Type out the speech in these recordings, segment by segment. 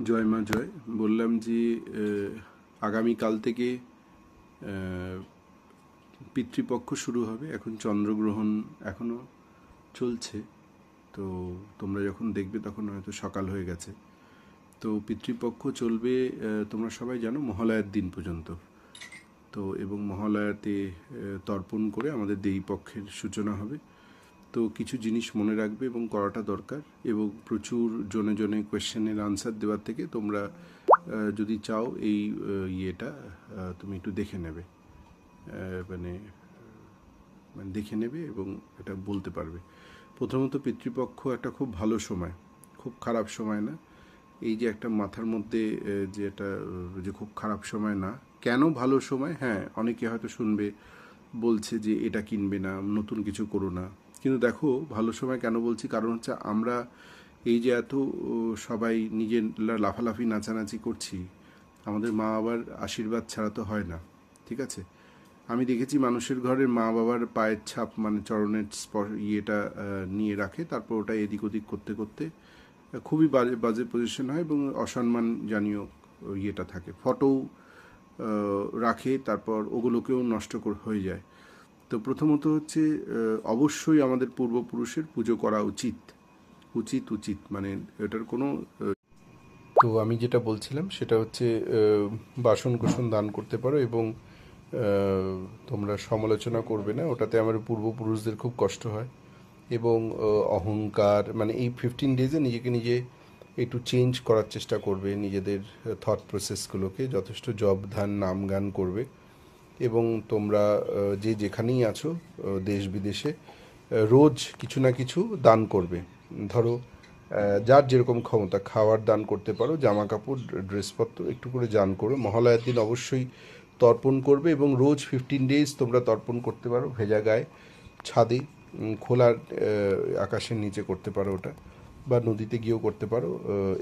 জয় মা জয়। বললাম যে আগামীকাল থেকে পিতৃপক্ষ শুরু হবে। এখন চন্দ্রগ্রহণ এখনও চলছে, তো তোমরা যখন দেখবে তখন হয়তো সকাল হয়ে গেছে। তো পিতৃপক্ষ চলবে, তোমরা সবাই জানো, মহালয়ার দিন পর্যন্ত। তো এবং মহালয়াতে তর্পণ করে আমাদের দেবীপক্ষের সূচনা হবে। তো কিছু জিনিস মনে রাখবে এবং করাটা দরকার, এবং প্রচুর জনে জনে কোয়েশ্চেনের আনসার দেওয়ার থেকে তোমরা যদি চাও এই ইয়েটা তুমি একটু দেখে নেবে, মানে মানে দেখে নেবে এবং এটা বলতে পারবে। প্রথমত পিতৃপক্ষ একটা খুব ভালো সময়, খুব খারাপ সময় না। এই যে একটা মাথার মধ্যে যে এটা যে খুব খারাপ সময় না, কেন ভালো সময়? হ্যাঁ, অনেকে হয়তো শুনবে, বলছে যে এটা কিনবে না, নতুন কিছু করো না। কিন্তু দেখো, ভালো সময় কেন বলছি, কারণ হচ্ছে আমরা এই যে এত সবাই নিজের লাফালাফি নাচানাচি করছি, আমাদের মা বাবার আশীর্বাদ ছাড়া তো হয় না। ঠিক আছে, আমি দেখেছি মানুষের ঘরের মা বাবার পায়ের ছাপ, মানে চরণের ইয়েটা নিয়ে রাখে, তারপর ওটা এদিক ওদিক করতে করতে খুবই বাজে বাজে পজিশন হয় এবং অসম্মান জানীয় ইয়েটা থাকে। ফটো রাখে, তারপর ওগুলোকেও নষ্ট হয়ে যায়। তো প্রথমত হচ্ছে অবশ্যই আমাদের পূর্বপুরুষের পুজো করা উচিত উচিত উচিত, মানে এটার কোনো তো আমি যেটা বলছিলাম সেটা হচ্ছে বাসন কোসন দান করতে পারো, এবং তোমরা সমালোচনা করবে না, ওটাতে আমার পূর্বপুরুষদের খুব কষ্ট হয়। এবং অহংকার, মানে এই 15 ডেজে নিজেকে নিজে একটু চেঞ্জ করার চেষ্টা করবে, নিজেদের থট প্রসেসগুলোকে যথেষ্ট জব ধ্যান নাম গান করবে। এবং তোমরা যে যেখানেই আছো, দেশ বিদেশে, রোজ কিছু না কিছু দান করবে। ধরো যার যেরকম ক্ষমতা, খাওয়ার দান করতে পারো, জামা কাপড় ড্রেসপত্র একটু করে দান করো। মহালয়ার দিন অবশ্যই তর্পণ করবে, এবং রোজ 15 ডেজ তোমরা তর্পণ করতে পারো ভেজা গায়ে, ছাদে, খোলা আকাশের নিচে করতে পারো ওটা, বা নদীতে গিয়েও করতে পারো।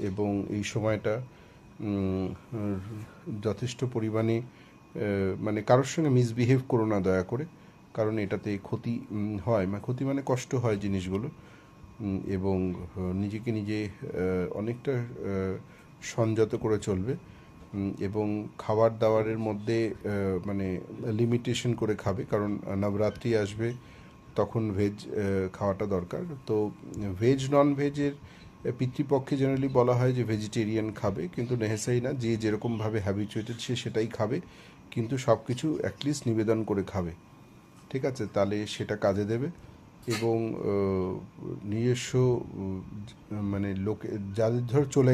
এবং এই সময়টা যথেষ্ট পরিমাণে মানে কারোর সঙ্গে মিসবিহেভ করো না দয়া করে, কারণ এটাতে ক্ষতি হয়, মানে ক্ষতি মানে কষ্ট হয় জিনিসগুলো। এবং নিজেকে নিজে অনেকটা সংযত করে চলবে। এবং খাবার দাবারের মধ্যে মানে লিমিটেশন করে খাবে, কারণ নবরাত্রি আসবে, তখন ভেজ খাওয়াটা দরকার। তো ভেজ নন ভেজের পিতৃপক্ষে জেনারেলি বলা হয় যে ভেজিটেরিয়ান খাবে, কিন্তু নেহেসাই না, যে যেরকমভাবে হ্যাবিচুয়েটেড সে সেটাই খাবে, কিন্তু সব কিছু অ্যাটলিস্ট নিবেদন করে খাবে। ঠিক আছে, তাহলে সেটা কাজে দেবে। এবং নিজস্ব মানে লোকে যাদের ধর চলে